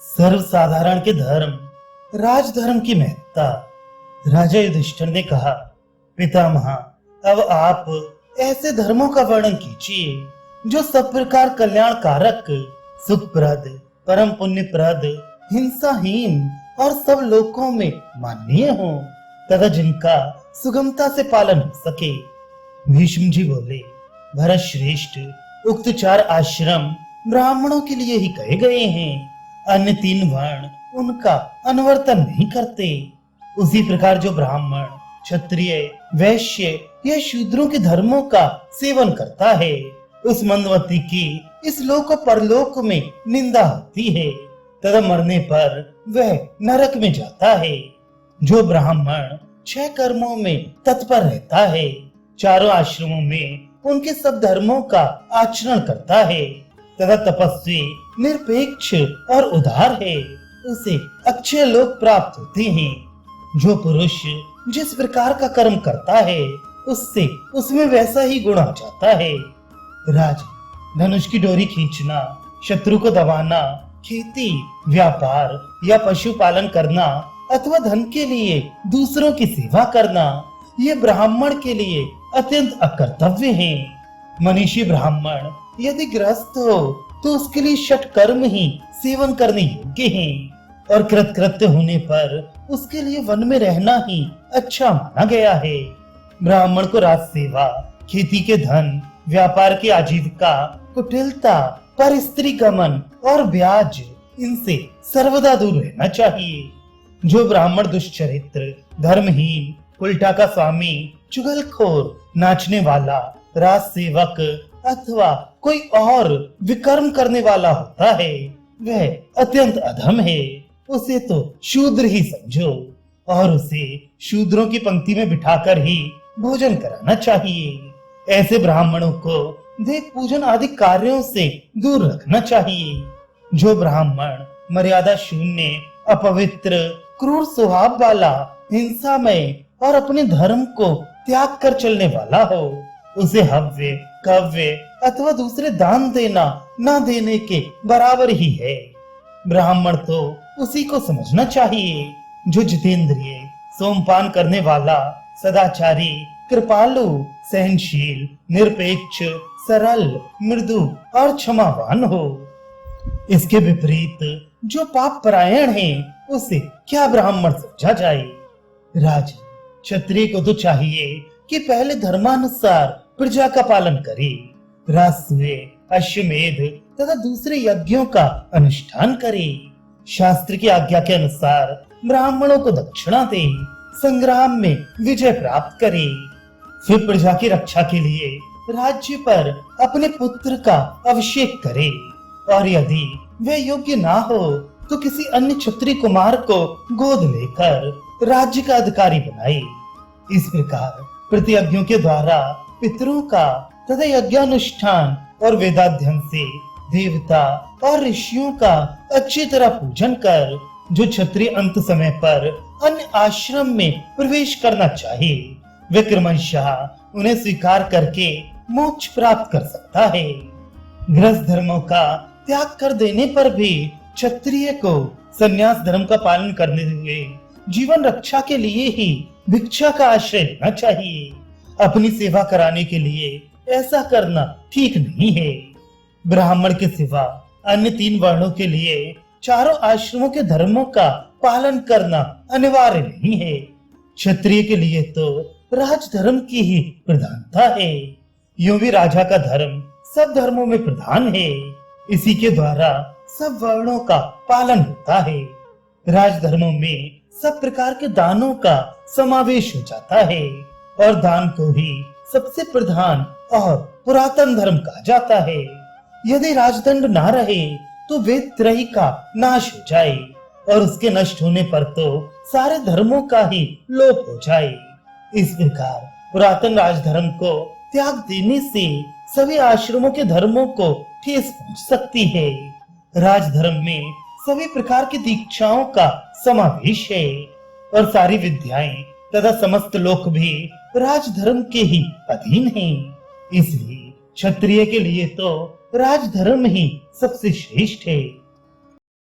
सर्वसाधारण के धर्म, राजधर्म की महत्ता। राजा युधिष्ठिर ने कहा, पितामह, अब आप ऐसे धर्मों का वर्णन कीजिए जो सब प्रकार कल्याणकारक, सुखप्रद, परम पुण्यप्रद, हिंसाहीन और सब लोकों में माननीय हो तथा जिनका सुगमता से पालन हो सके। भीष्म जी बोले, भरत श्रेष्ठ, उक्त 4 आश्रम ब्राह्मणों के लिए ही कहे गए हैं, अन्य 3 वर्ण उनका अनुवर्तन नहीं करते। उसी प्रकार जो ब्राह्मण, क्षत्रिय, वैश्य या शूद्रों के धर्मों का सेवन करता है, उस मंदमती की इस लोक और परलोक में निंदा होती है तथा मरने पर वह नरक में जाता है। जो ब्राह्मण 6 कर्मों में तत्पर रहता है, चारों आश्रमों में उनके सब धर्मों का आचरण करता है तथा तपस्वी, निरपेक्ष और उदार है, उसे अच्छे लोग प्राप्त होते हैं। जो पुरुष जिस प्रकार का कर्म करता है, उससे उसमें वैसा ही गुण आ जाता है। राज, धनुष की डोरी खींचना, शत्रु को दबाना, खेती, व्यापार या पशुपालन करना अथवा धन के लिए दूसरों की सेवा करना, ये ब्राह्मण के लिए अत्यंत अकर्तव्य है। मनीषी ब्राह्मण यदि ग्रस्त हो तो उसके लिए 6 कर्म ही सेवन करने योग्य हैं और कृतकृत्य होने पर उसके लिए वन में रहना ही अच्छा माना गया है। ब्राह्मण को राज सेवा, खेती के धन, व्यापार की आजीविका, कुटिलता, पर स्त्री गमन और ब्याज, इनसे सर्वदा दूर रहना चाहिए। जो ब्राह्मण दुष्चरित्र, धर्महीन, उल्टा का स्वामी, चुगलखोर, नाचने वाला, राज सेवक अथवा कोई और विकर्म करने वाला होता है, वह अत्यंत अधम है। उसे तो शूद्र ही समझो और उसे शूद्रों की पंक्ति में बिठाकर ही भोजन कराना चाहिए। ऐसे ब्राह्मणों को देव पूजन आदि कार्यों से दूर रखना चाहिए। जो ब्राह्मण मर्यादा शून्य, अपवित्र, क्रूर स्वभाव वाला, हिंसामय और अपने धर्म को त्याग कर चलने वाला हो, उसे हव्य, कव्य अथवा दूसरे दान देना न देने के बराबर ही है। ब्राह्मण तो उसी को समझना चाहिए जो जितेंद्रिय, सोमपान करने वाला, सदाचारी, कृपालु, सहनशील, निरपेक्ष, सरल, मृदु और क्षमावान हो। इसके विपरीत जो पाप परायण है, उसे क्या ब्राह्मण समझा जाए। राज, क्षत्रिय को तो चाहिए कि पहले धर्मानुसार प्रजा का पालन करे, राजसूय, अश्वमेध तथा दूसरे यज्ञों का अनुष्ठान करे, शास्त्र की आज्ञा के अनुसार ब्राह्मणों को दक्षिणा दे, संग्राम में विजय प्राप्त करे, फिर प्रजा की रक्षा के लिए राज्य पर अपने पुत्र का अभिषेक करे और यदि वह योग्य ना हो तो किसी अन्य क्षत्रिय कुमार को गोद लेकर राज्य का अधिकारी बनाए। इस प्रकार प्रतियज्ञों के द्वारा पितरों का तथा यज्ञानुष्ठान और वेदाध्ययन से देवता और ऋषियों का अच्छी तरह पूजन कर जो क्षत्रिय अंत समय पर अन्य आश्रम में प्रवेश करना चाहिए, वे क्रमशः उन्हें स्वीकार करके मोक्ष प्राप्त कर सकता है। गृहस्थ धर्मों का त्याग कर देने पर भी क्षत्रिय को संन्यास धर्म का पालन करने हुए जीवन रक्षा के लिए ही भिक्षा का आश्रय लेना चाहिए। अपनी सेवा कराने के लिए ऐसा करना ठीक नहीं है। ब्राह्मण के सिवा अन्य 3 वर्णों के लिए चारों आश्रमों के धर्मों का पालन करना अनिवार्य नहीं है। क्षत्रिय के लिए तो राजधर्म की ही प्रधानता है। यूं भी राजा का धर्म सब धर्मों में प्रधान है। इसी के द्वारा सब वर्णों का पालन होता है। राजधर्मों में सब प्रकार के दानों का समावेश हो जाता है और दान को ही सबसे प्रधान और पुरातन धर्म कहा जाता है। यदि राजदंड ना रहे तो वेद त्रयी का नाश हो जाए और उसके नष्ट होने पर तो सारे धर्मों का ही लोप हो जाए। इस प्रकार पुरातन राजधर्म को त्याग देने से सभी आश्रमों के धर्मों को ठेस पहुंच सकती है। राजधर्म में सभी प्रकार की दीक्षाओं का समावेश है और सारी विद्याएं तथा समस्त लोक भी राजधर्म के ही अधीन हैं। इसलिए क्षत्रिय के लिए तो राजधर्म ही सबसे श्रेष्ठ है।